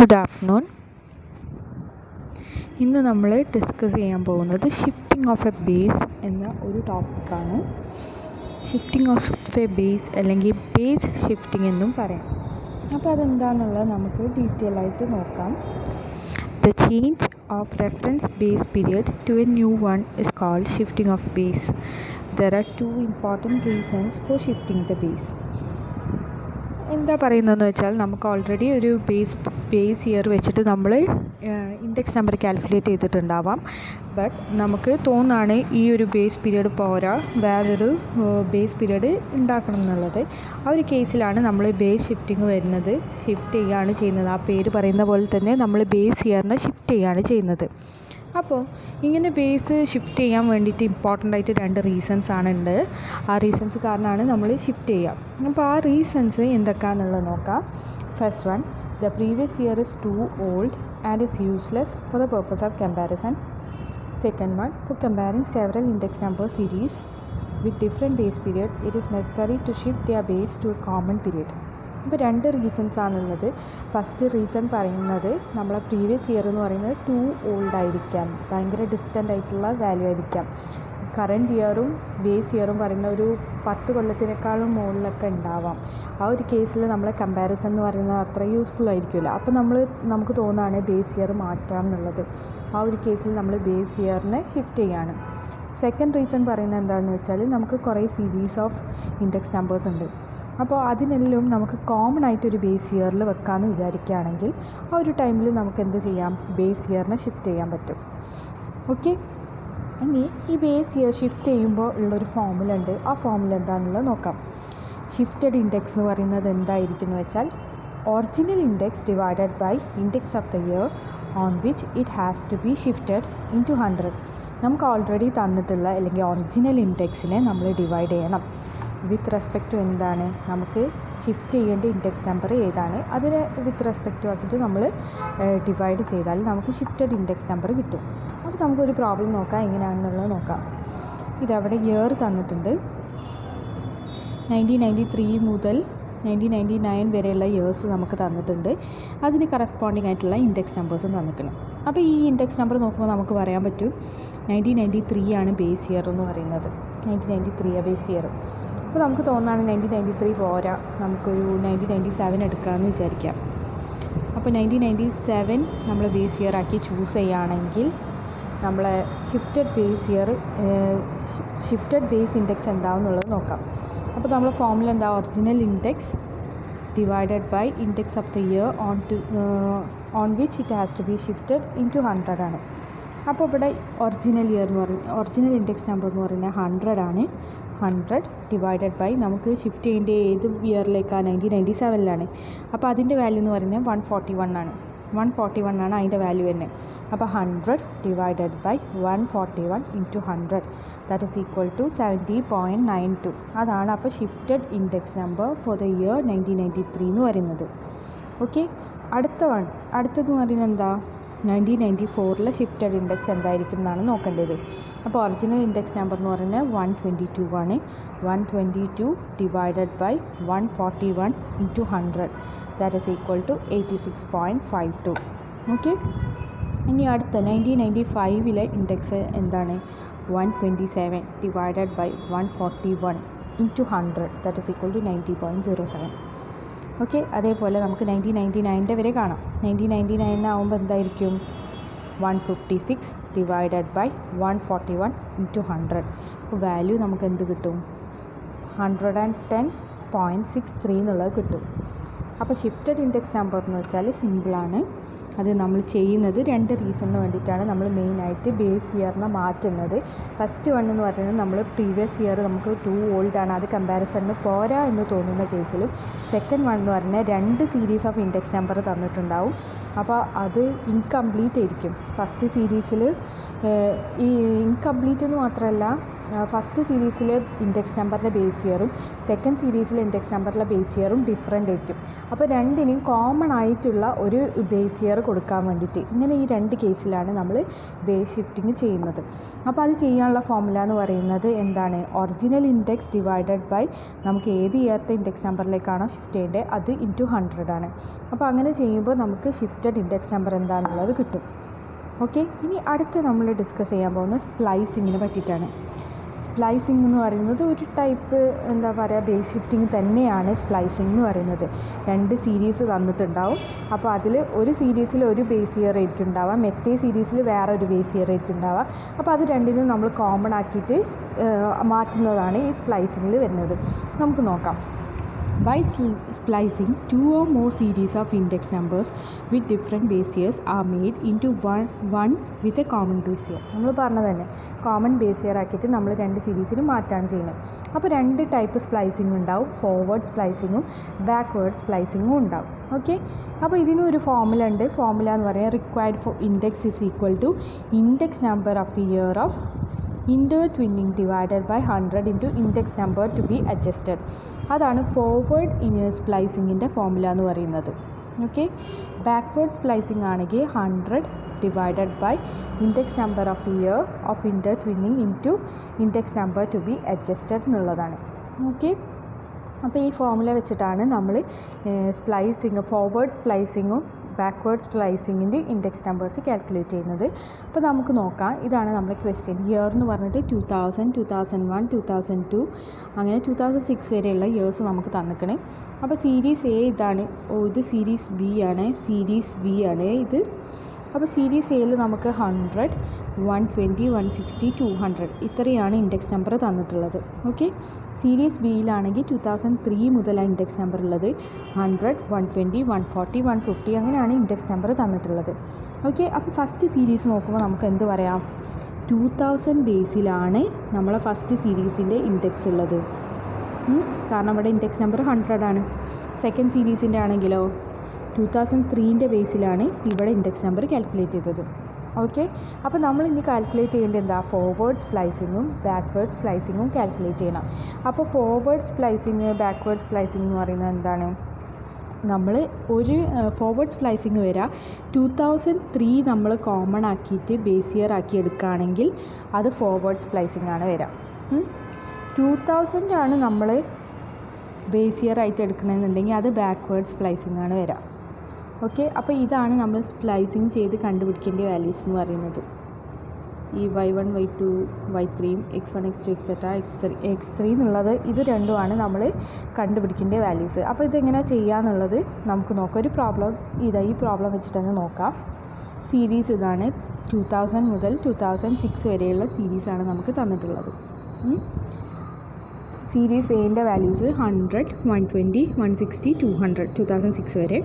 Good afternoon. ഇന്ന് നമ്മൾ discuss ചെയ്യാൻ പോകുന്നത് ഷിഫ്റ്റിംഗ് ഓഫ് എ ബേസ് എന്ന ഒരു ടോപ്പിക്കാണ്. ഷിഫ്റ്റിംഗ് ഓഫ് എ ബേസ് അല്ലെങ്കിൽ ബേസ് ഷിഫ്റ്റിംഗ് എന്നും പറയാം. അപ്പോൾ അതെന്താണെന്നുള്ളത് നമുക്ക് ഡീറ്റെയിൽ ആയിട്ട് നോക്കാം. The change of reference base period to a new one is called shifting of base. There are two important reasons for shifting the base. എന്താ പറയുന്നതെന്ന് വെച്ചാൽ, നമുക്ക് ഓൾറെഡി ഒരു ബേസ് ഇയർ വെച്ചിട്ട് നമ്മൾ ഇൻഡെക്സ് നമ്പർ കാൽക്കുലേറ്റ് ചെയ്തിട്ടുണ്ടാവാം. ബട്ട് നമുക്ക് തോന്നാണ് ഈ ഒരു ബേസ് പീരീഡ് പോരാ, വേറൊരു ബേസ് പീരീഡ് ഉണ്ടാക്കണം എന്നുള്ളത്. ആ ഒരു കേസിലാണ് നമ്മൾ ബേസ് ഷിഫ്റ്റിംഗ് വരുന്നത്. ഷിഫ്റ്റ് ചെയ്യുകയാണ് ചെയ്യുന്നത്. ആ പേര് പറയുന്ന പോലെ തന്നെ നമ്മൾ ബേസ് ഇയറിനെ ഷിഫ്റ്റ് ചെയ്യുകയാണ് ചെയ്യുന്നത്. അപ്പോൾ ഇങ്ങനെ ബേസ് ഷിഫ്റ്റ് ചെയ്യാൻ വേണ്ടിയിട്ട് ഇമ്പോർട്ടൻ്റ് ആയിട്ട് രണ്ട് റീസൺസ് ഉണ്ട്. ആ റീസൺസ് കാരണമാണ് നമ്മൾ ഷിഫ്റ്റ് ചെയ്യുക. അപ്പോൾ ആ റീസൺസ് എന്തൊക്കെയാണെന്നുള്ളത് നോക്കാം. First one, the previous year is too old and is useless for the purpose of comparison. Second one, for comparing several index number series with different base period it is necessary to shift their base to a common period. ഇപ്പോൾ രണ്ട് reasons ആണുള്ളത്. First reason പറയുന്നത്, നമ്മളെ previous year എന്ന് പറയുന്നത് to old ആയിരിക്കാം, ഭയങ്കര distant ആയിട്ടുള്ള വാല്യൂ ആയിരിക്കാം. കറൻറ്റ് ഇയറും ബേസ് ഇയറും പറയുന്ന ഒരു 10 കൊല്ലത്തിനേക്കാളും മുകളിലൊക്കെ ഉണ്ടാവാം. ആ ഒരു കേസിൽ നമ്മളെ കമ്പാരിസൺ എന്ന് പറയുന്നത് അത്ര യൂസ്ഫുൾ ആയിരിക്കില്ല. അപ്പോൾ നമുക്ക് തോന്നുകയാണ് ബേസ് ഇയർ മാറ്റാം എന്നുള്ളത്. ആ ഒരു കേസിൽ നമ്മൾ ബേസ് ഇയറിനെ ഷിഫ്റ്റ് ചെയ്യാണ്. സെക്കൻഡ് റീസൺ പറയുന്നത് എന്താണെന്ന് വെച്ചാൽ, നമുക്ക് കുറേ സീരീസ് ഓഫ് ഇൻഡെക്സ് നമ്പേഴ്സ് ഉണ്ട്. അപ്പോൾ അതിനെല്ലാം നമുക്ക് കോമൺ ആയിട്ടൊരു ബേസ് ഇയറിൽ വെക്കാമെന്ന് വിചാരിക്കുകയാണെങ്കിൽ ആ ഒരു ടൈമിൽ നമുക്ക് എന്ത് ചെയ്യാം, ബേസ് ഇയറിനെ ഷിഫ്റ്റ് ചെയ്യാൻ പറ്റും. ഓക്കെ, ഇനി ഈ ബേസ് ഇയർ ഷിഫ്റ്റ് ചെയ്യുമ്പോൾ ഉള്ളൊരു ഫോമുല ഉണ്ട്. ആ ഫോമുല എന്താണെന്നുള്ളത് നോക്കാം. ഷിഫ്റ്റഡ് ഇൻഡെക്സ് എന്ന് പറയുന്നത് എന്തായിരിക്കും എന്ന് വെച്ചാൽ, original index divided by index of the year on which it has to be shifted into 100. നമുക്ക് ഓൾറെഡി തന്നിട്ടുള്ള അല്ലെങ്കിൽ ഒറിജിനൽ ഇൻഡെക്സിനെ നമ്മൾ ഡിവൈഡ് ചെയ്യണം വിത്ത് റെസ്പെക്റ്റ് ടു എന്താണ്, നമുക്ക് ഷിഫ്റ്റ് ചെയ്യേണ്ട ഇൻഡെക്സ് നമ്പർ ഏതാണ് അതിനെ വിത്ത് റെസ്പെക്റ്റ് ആക്കിയിട്ട് നമ്മൾ ഡിവൈഡ് ചെയ്താൽ നമുക്ക് ഷിഫ്റ്റഡ് ഇൻഡെക്സ് നമ്പർ കിട്ടും. അപ്പോൾ നമുക്കൊരു പ്രോബ്ലം നോക്കാം, എങ്ങനെയാണെന്നുള്ളത് നോക്കാം. ഇതവിടെ ഇയർ തന്നിട്ടുണ്ട്. 1993 മുതൽ 1999 വരെയുള്ള ഇയേഴ്സ് നമുക്ക് തന്നിട്ടുണ്ട്. അതിന് കറസ്പോണ്ടിങ് ആയിട്ടുള്ള ഇൻഡെക്സ് നമ്പേഴ്സും തന്നിട്ടുണ്ട്. അപ്പോൾ ഈ ഇൻഡെക്സ് നമ്പർ നോക്കുമ്പോൾ നമുക്ക് പറയാൻ പറ്റും 1993 ആണ് ബേസ് ഇയർ എന്ന് പറയുന്നത്. 1993 ബേസ് ഇയർ. അപ്പോൾ നമുക്ക് തോന്നുകയാണ് 1993 പോരാ, നമുക്കൊരു 1997 എടുക്കാമെന്ന് വിചാരിക്കാം. അപ്പോൾ 1997 നമ്മൾ ബേസ് ഇയർ ആക്കി ചൂസ് ചെയ്യുകയാണെങ്കിൽ നമ്മളെ ഷിഫ്റ്റഡ് ബേസ് ഇൻഡെക്സ് എന്താണെന്നുള്ളത് നോക്കാം. അപ്പോൾ നമ്മളെ ഫോമുല എന്താ, original index divided by index of the year on which it has to be shifted into 100 ആണ്. അപ്പോൾ ഇവിടെ ഒറിജിനൽ ഇൻഡെക്സ് നമ്പർ എന്ന് പറയുന്നത് 100 ആണ്. 100 ഡിവൈഡഡ് ബൈ നമുക്ക് ഷിഫ്റ്റ് ചെയ്യേണ്ട ഏത് ഇയറിലേക്കാണ്, 1997 അപ്പോൾ അതിൻ്റെ വാല്യൂ എന്ന് പറയുന്നത് 141 ആണ്. 141 ആണ് അതിൻ്റെ വാല്യൂ തന്നെ. അപ്പോൾ 100 divided by 141 into 100 that is equal to 70.92. അതാണ് അപ്പോൾ shifted index number for the year 1993 എന്ന് പറയുന്നത്. ഓക്കെ, അടുത്തതെന്ന് പറയുന്നത് എന്താ, 1994 ഷിഫ്റ്റഡ് ഇൻഡെക്സ് എന്തായിരിക്കും എന്നാണ് നോക്കേണ്ടത്. അപ്പോൾ ഒറിജിനൽ ഇൻഡെക്സ് നമ്പർ എന്ന് പറയുന്നത് 122 ആണ്. 122 divided by 141 into 100 that is equal to 86.52. Okay, ഇനി അടുത്ത 1995 ഇൻഡെക്സ് എന്താണ്, 127 divided by 141 into 100 that is equal to 90.07. Okay, അതേപോലെ നമുക്ക് 1999 വരെ കാണാം. 1999 ആകുമ്പോൾ എന്തായിരിക്കും, 156 ഡിവൈഡഡ് ബൈ 141 ഇൻറ്റു 100. അപ്പോൾ വാല്യൂ നമുക്ക് എന്ത് കിട്ടും, 110.63 എന്നുള്ളത് കിട്ടും. അപ്പോൾ ഷിഫ്റ്റഡ് ഇൻഡെക്സ് നമ്പർ എന്ന് വെച്ചാൽ സിമ്പിളാണ്. അത് നമ്മൾ ചെയ്യുന്നത് രണ്ട് റീസണിന് വേണ്ടിയിട്ടാണ്. നമ്മൾ മെയിനായിട്ട് ബേസ് ഇയറിനെ മാറ്റുന്നത്. ഫസ്റ്റ് വൺ എന്ന് പറയുന്നത്, നമ്മൾ പ്രീവിയസ് ഇയർ നമുക്ക് ടു ഓൾഡാണ്, അത് കമ്പാരിസണിന് പോരാ എന്ന് തോന്നുന്ന കേസിലും. സെക്കൻഡ് വൺ എന്ന് പറഞ്ഞാൽ 2 സീരീസ് ഓഫ് ഇൻഡെക്സ് നമ്പർ തന്നിട്ടുണ്ടാവും. അപ്പോൾ അത് ഇൻകംപ്ലീറ്റ് ആയിരിക്കും. ഫസ്റ്റ് സീരീസിൽ ഈ ഇൻകംപ്ലീറ്റ് എന്ന് മാത്രമല്ല, ഫസ്റ്റ് സീരീസിലെ ഇൻഡെക്സ് നമ്പറിലെ ബേസ് ഇയറും സെക്കൻഡ് സീരീസിലെ ഇൻഡെക്സ് നമ്പറിലെ ബേസ് ഇയറും ഡിഫറെൻ്റ് ആയിരിക്കും. അപ്പോൾ രണ്ടിനും കോമൺ ആയിട്ടുള്ള ഒരു ബേസ് ഇയർ കൊടുക്കാൻ വേണ്ടിയിട്ട് ഇങ്ങനെ ഈ രണ്ട് കേസിലാണ് നമ്മൾ ബേസ് ഷിഫ്റ്റിംഗ് ചെയ്യുന്നത്. അപ്പോൾ അത് ചെയ്യാനുള്ള ഫോർമുല എന്ന് പറയുന്നത് എന്താണ്? ഒറിജിനൽ ഇൻഡെക്സ് ഡിവൈഡഡ് ബൈ നമുക്ക് ഏത് ഇയർത്തെ ഇൻഡെക്സ് നമ്പറിലേക്കാണോ ഷിഫ്റ്റ് ചെയ്യേണ്ടത് അത് ഇൻറ്റു 100 ആണ്. അപ്പോൾ അങ്ങനെ ചെയ്യുമ്പോൾ നമുക്ക് ഷിഫ്റ്റഡ് ഇൻഡെക്സ് നമ്പർ എന്താണെന്നുള്ളത് കിട്ടും. ഓക്കെ, ഇനി അടുത്ത് നമ്മൾ ഡിസ്കസ് ചെയ്യാൻ പോകുന്നത് സ്പ്ലൈസിങ്ങിനെ പറ്റിയിട്ടാണ്. സ്പ്ലൈസിങ് എന്ന് പറയുന്നത് ഒരു ടൈപ്പ് എന്താ പറയുക ബേസ് ഷിഫ്റ്റിംഗ് തന്നെയാണ് സ്പ്ലൈസിങ് എന്ന് പറയുന്നത്. രണ്ട് സീരീസ് തന്നിട്ടുണ്ടാവും. അപ്പോൾ അതിൽ ഒരു സീരീസിൽ ഒരു ബേസ് ഇയർ ആയിരിക്കും ഉണ്ടാവുക, മറ്റേ സീരീസിൽ വേറെ ഒരു ബേസ് ഇയർ ആയിരിക്കും ഉണ്ടാവുക. അപ്പോൾ അത് രണ്ടിനും നമ്മൾ കോമൺ ആക്കിയിട്ട് മാറ്റുന്നതാണ് ഈ സ്പ്ലൈസിങ്ങിൽ വരുന്നത്. നമുക്ക് നോക്കാം. By splicing, two or more series of index numbers with different base years are made into one with a common base year. നമ്മൾ പറഞ്ഞത് തന്നെ കോമൺ ബേസ് ഇയർ ആക്കിയിട്ട് നമ്മൾ രണ്ട് സീരീസിന് മാറ്റാണ് ചെയ്യുന്നത്. അപ്പോൾ രണ്ട് ടൈപ്പ് സ്പ്ലൈസിങ് ഉണ്ടാവും. ഫോർവേഡ് സ്പ്ലൈസിങ്ങും ബാക്ക്വേർഡ് സ്പ്ലൈസിങ്ങും ഉണ്ടാവും. ഓക്കെ, അപ്പോൾ ഇതിനും ഒരു ഫോർമുല ഉണ്ട്. ഫോർമുല എന്ന് പറയുന്നത് required for index is equal to index number of the year of intertwining divided by 100 into index number to be adjusted. അതാണ് ഫോർവേഡ് സ്പ്ലൈസിങ്ങിൻ്റെ ഫോർമുല എന്ന് പറയുന്നത്. ഓക്കെ, ബാക്ക്വേർഡ് സ്പ്ലൈസിങ് ആണെങ്കിൽ 100 divided by index number of the year of intertwining into index number to be adjusted എന്നുള്ളതാണ്. Okay, അപ്പോൾ ഈ formula വെച്ചിട്ടാണ് നമ്മൾ ഫോർവേഡ് സ്പ്ലൈസിങ്ങും ബാക്ക്വേർഡ് സ്പ്ലൈസിങ്ങിൻ്റെ ഇൻഡെക്സ് നമ്പേഴ്സ് കാൽക്കുലേറ്റ് ചെയ്യുന്നത്. അപ്പോൾ നമുക്ക് നോക്കാം. ഇതാണ് നമ്മുടെ ക്വസ്റ്റ്യൻ. ഇയർ എന്ന് പറഞ്ഞിട്ട് 2000, 2001, 2002 അങ്ങനെ 2006 വരെയുള്ള ഇയേഴ്സ് നമുക്ക് തന്നിക്കണേ. അപ്പോൾ സീരീസ് എ ഇതാണ്. ഇത് സീരീസ് ബി ആണ് ഇത്. അപ്പോൾ സീരീസ് എയിൽ നമുക്ക് 100, 120, 160, 200 ഇത്രയാണ് ഇൻഡെക്സ് നമ്പർ തന്നിട്ടുള്ളത്. ഓക്കെ, സീരീസ് ബിയിലാണെങ്കിൽ 2003 മുതലാണ് ഇൻഡെക്സ് നമ്പർ ഉള്ളത്. 100, 120, 140, 150 അങ്ങനെയാണ് ഇൻഡെക്സ് നമ്പർ തന്നിട്ടുള്ളത്. ഓക്കെ, അപ്പോൾ ഫസ്റ്റ് സീരീസ് നോക്കുമ്പോൾ നമുക്ക് എന്ത് പറയാം? 2000 ബേസിലാണ് നമ്മളെ ഫസ്റ്റ് സീരീസിൻ്റെ ഇൻഡെക്സ് ഉള്ളത്. കാരണം ഇവിടെ ഇൻഡെക്സ് നമ്പർ 100 ആണ്. സെക്കൻഡ് സീരീസിൻ്റെ ആണെങ്കിലോ 2003ൻ്റെ ബേസിലാണ് ഇവിടെ ഇൻഡെക്സ് നമ്പർ കാൽക്കുലേറ്റ് ചെയ്തത്. ഓക്കെ, അപ്പോൾ നമ്മൾ ഇനി കാൽക്കുലേറ്റ് ചെയ്യേണ്ടത് എന്താ? ഫോർവേഡ് സ്പ്ലൈസിങ്ങും ബാക്ക്വേർഡ് സ്പ്ലൈസിങ്ങും കാൽക്കുലേറ്റ് ചെയ്യണം. അപ്പോൾ ഫോർവേഡ് സ്പ്ലൈസിങ് ബാക്ക്വേർഡ് സ്പ്ലൈസിങ് എന്ന് പറയുന്നത് എന്താണ്? നമ്മൾ ഒരു ഫോർവേഡ് സ്പ്ലൈസിങ് വരാം 2003 നമ്മൾ കോമൺ ആക്കിയിട്ട് ബേസ് ഇയർ ആക്കി എടുക്കുകയാണെങ്കിൽ അത് ഫോർവേഡ് സ്പ്ലൈസിങ് ആണ് വരാം. 2000 ആണ് നമ്മൾ ബേസ് ഇയർ ആയിട്ട് എടുക്കണമെന്നുണ്ടെങ്കിൽ അത് ബാക്ക്വേർഡ് സ്പ്ലൈസിങ് ആണ് വരാം. ഓക്കെ, അപ്പോൾ ഇതാണ് നമ്മൾ സ്പ്ലൈസിങ് ചെയ്ത് കണ്ടുപിടിക്കേണ്ട വാല്യൂസ് എന്ന് പറയുന്നത്. ഈ y1, y2, y3, x1, x2, x3 എന്നുള്ളത് ഇത് രണ്ടുമാണ് നമ്മൾ കണ്ടുപിടിക്കേണ്ട വാല്യൂസ്. അപ്പോൾ ഇതെങ്ങനെ ചെയ്യാന്നുള്ളത് നമുക്ക് നോക്കാം. ഒരു പ്രോബ്ലം ഈ പ്രോബ്ലം വെച്ചിട്ട് തന്നെ നോക്കാം. സീരീസ് ഇതാണ്. 2000 മുതൽ 2006 വരെയുള്ള സീരീസാണ് നമുക്ക് തന്നിട്ടുള്ളത്. സീരീസ് എൻ്റെ വാല്യൂസ് 100, 120, 160, 200 2006 വരെ.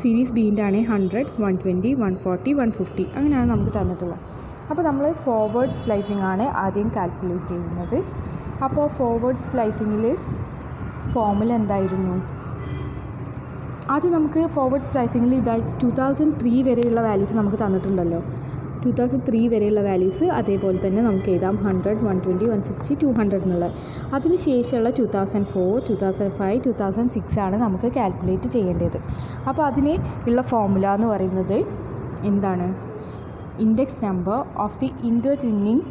സീരീസ് ബീൻ്റെ ആണെങ്കിൽ 100, 120, 140, 150 അങ്ങനെയാണ് നമുക്ക് തന്നിട്ടുള്ളത്. അപ്പോൾ നമ്മൾ ഫോർവേഡ് സ്പ്ലൈസിങ് ആണ് ആദ്യം കാൽക്കുലേറ്റ് ചെയ്യുന്നത്. അപ്പോൾ ഫോർവേഡ് സ്പ്ലൈസിങ്ങിൽ ഫോർമുല എന്തായിരുന്നു? ആദ്യം നമുക്ക് ഫോർവേഡ് സ്പ്ലൈസിങ്ങിൽ 2003 വരെയുള്ള വാല്യൂസ് നമുക്ക് തന്നിട്ടുണ്ടല്ലോ. 2003 വരെയുള്ള വാല്യൂസ് അതേപോലെ തന്നെ നമുക്ക് എഴുതാം. 100, 120, 160, 200 എന്നുള്ളത്. അതിന് ശേഷമുള്ള 2004, 2005, 2006 ആണ് നമുക്ക് കാൽക്കുലേറ്റ് ചെയ്യേണ്ടത്. അപ്പോൾ അതിന് ഉള്ള ഫോർമുല എന്ന് പറയുന്നത് എന്താണ്? Index number of the intertwining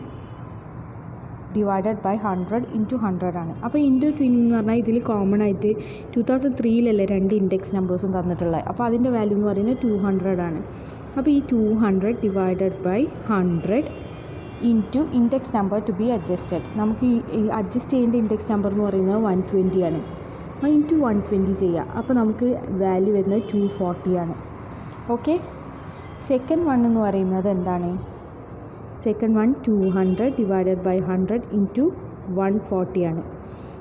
divided by 100 into 100 ആണ്. അപ്പോൾ ഇൻ്റർട്വിന്നിങ് എന്ന് പറഞ്ഞാൽ ഇതിൽ കോമൺ ആയിട്ട് 2003 രണ്ട് ഇൻഡെക്സ് നമ്പേഴ്സും തന്നിട്ടുള്ളത്. അപ്പോൾ അതിൻ്റെ വാല്യൂ എന്ന് പറയുന്നത് 200 ആണ്. അപ്പോൾ ഈ 200 divided by 100 into index number to be adjusted. നമുക്ക് ഈ അഡ്ജസ്റ്റ് ചെയ്യേണ്ട ഇൻഡെക്സ് നമ്പർ എന്ന് പറയുന്നത് 120 ആണ്. ഇൻറ്റു 120 ചെയ്യുക. അപ്പോൾ നമുക്ക് വാല്യൂ വരുന്നത് 240 ആണ്. ഓക്കെ, സെക്കൻഡ് വൺ എന്ന് പറയുന്നത് എന്താണ്? Second one 200 divided by 100 into 140 ആണ്.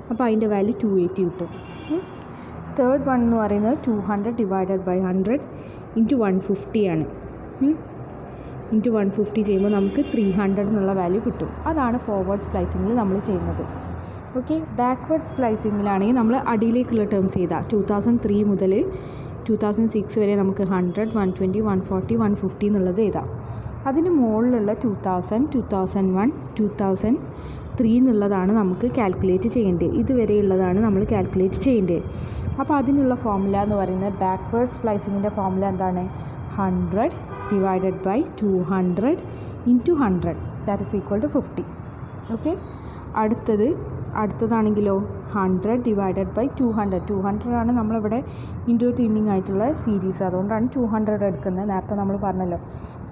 അപ്പോൾ അതിൻ്റെ വാല്യൂ 280 കിട്ടും. തേർഡ് വൺ എന്ന് പറയുന്നത് 200 ഡിവൈഡഡ് ബൈ 100 ഇൻറ്റു 150 ആണ്. ഇൻറ്റു 150 ചെയ്യുമ്പോൾ നമുക്ക് 300 എന്നുള്ള വാല്യൂ കിട്ടും. അതാണ് ഫോർവേഡ് സ്പ്ലൈസിങ്ങിൽ നമ്മൾ ചെയ്യുന്നത്. ഓക്കെ, ബാക്ക്വേർഡ് സ്പ്ലൈസിങ്ങിലാണെങ്കിൽ നമ്മൾ അടിയിലേക്കുള്ള ടേംസ് ചെയ്താൽ 2003 മുതൽ 2006 വരെ നമുക്ക് 100, 120, 140, 150 എന്നുള്ളത് എഴുതാം. അതിന് മുകളിലുള്ള 2000, 2001, 3 എന്നുള്ളതാണ് നമുക്ക് കാൽക്കുലേറ്റ് ചെയ്യേണ്ടത്. ഇതുവരെയുള്ളതാണ് നമ്മൾ കാൽക്കുലേറ്റ് ചെയ്യേണ്ടത്. അപ്പോൾ അതിനുള്ള ഫോർമുല എന്ന് പറയുന്നത് ബാക്ക്വേർഡ് സ്പ്ലൈസിങ്ങിൻ്റെ ഫോർമുല എന്താണ്? 100 divided by 200 into 100 that is equal to 50. Okay, അടുത്തതാണെങ്കിലോ 100 ഡിവൈഡഡ് ബൈ 200 ആണ് നമ്മളിവിടെ ഇൻറ്റർടൈനിങ് ആയിട്ടുള്ള സീരീസ്, അതുകൊണ്ടാണ് 200 എടുക്കുന്നത്. നേരത്തെ നമ്മൾ പറഞ്ഞല്ലോ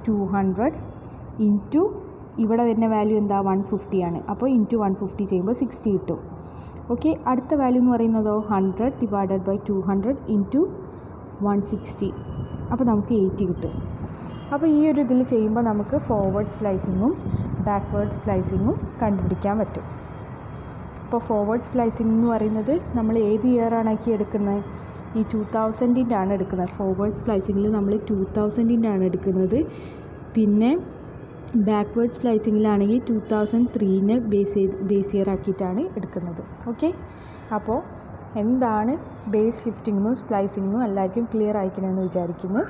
200 ഇൻറ്റു ഇവിടെ വരുന്ന വാല്യൂ എന്താ? 150 ആണ്. അപ്പോൾ ഇൻറ്റു 150 ചെയ്യുമ്പോൾ 60 കിട്ടും. ഓക്കെ, അടുത്ത വാല്യൂ എന്ന് പറയുന്നതോ 100 ഡിവൈഡഡ് ബൈ 200 ഇൻറ്റു 160, അപ്പോൾ നമുക്ക് 80 കിട്ടും. അപ്പോൾ ഈ ഒരു ഇതിൽ ചെയ്യുമ്പോൾ നമുക്ക് ഫോർവേഡ് സ്പ്ലൈസിങ്ങും ബാക്ക്വേർഡ് സ്പ്ലൈസിങ്ങും കണ്ടുപിടിക്കാൻ പറ്റും. ഇപ്പോൾ ഫോർവേഡ് സ്പ്ലൈസിംഗ് എന്ന് പറയുന്നത് നമ്മൾ ഏത് ഇയറാണ് എടുക്കുന്നത്? ഈ 2000-ൻ്റെ ആണ് എടുക്കുന്നത്. ഫോർവേഡ് സ്പ്ലൈസിങ്ങിൽ നമ്മൾ 2000-ൻ്റെ ആണ് എടുക്കുന്നത്. പിന്നെ ബാക്ക്വേർഡ് സ്പ്ലൈസിങ്ങിലാണെങ്കിൽ 2003-നെ ബേസ് ഇയർ ആക്കിയിട്ടാണ് എടുക്കുന്നത്. ഓക്കെ, അപ്പോൾ എന്താണ് ബേസ് ഷിഫ്റ്റിങ്ങും സ്പ്ലൈസിങ്ങും എല്ലാവർക്കും ക്ലിയർ ആയിരിക്കണമെന്ന് വിചാരിക്കുന്നു.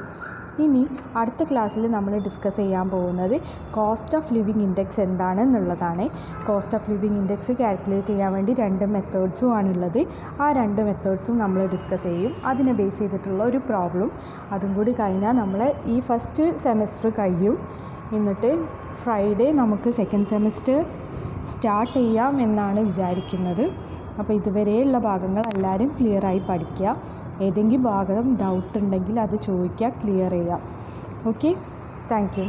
ഇനി അടുത്ത ക്ലാസ്സിൽ നമ്മൾ ഡിസ്കസ് ചെയ്യാൻ പോകുന്നത് കോസ്റ്റ് ഓഫ് ലിവിങ് ഇൻഡെക്സ് എന്താണെന്നുള്ളതാണ്. Cost of living index calculate ചെയ്യാൻ വേണ്ടി 2 മെത്തേഡ്സും ആണുള്ളത്. ആ 2 മെത്തേഡ്സും നമ്മൾ ഡിസ്കസ് ചെയ്യും. അതിനെ ബേസ് ചെയ്തിട്ടുള്ള ഒരു പ്രോബ്ലം അതും കൂടി കഴിഞ്ഞാൽ നമ്മൾ ഈ ഫസ്റ്റ് സെമസ്റ്റർ കഴിയും. എന്നിട്ട് ഫ്രൈഡേ നമുക്ക് സെക്കൻഡ് സെമസ്റ്റർ സ്റ്റാർട്ട് ചെയ്യാം എന്നാണ് വിചാരിക്കുന്നത്. അപ്പോൾ ഇതുവരെയുള്ള ഭാഗങ്ങൾ എല്ലാവരും ക്ലിയറായി പഠിക്കുക. ഏതെങ്കിലും ഭാഗം ഡൗട്ട് ഉണ്ടെങ്കിൽ അത് ചോദിക്കുക, ക്ലിയർ ചെയ്യാം. Okay, thank you.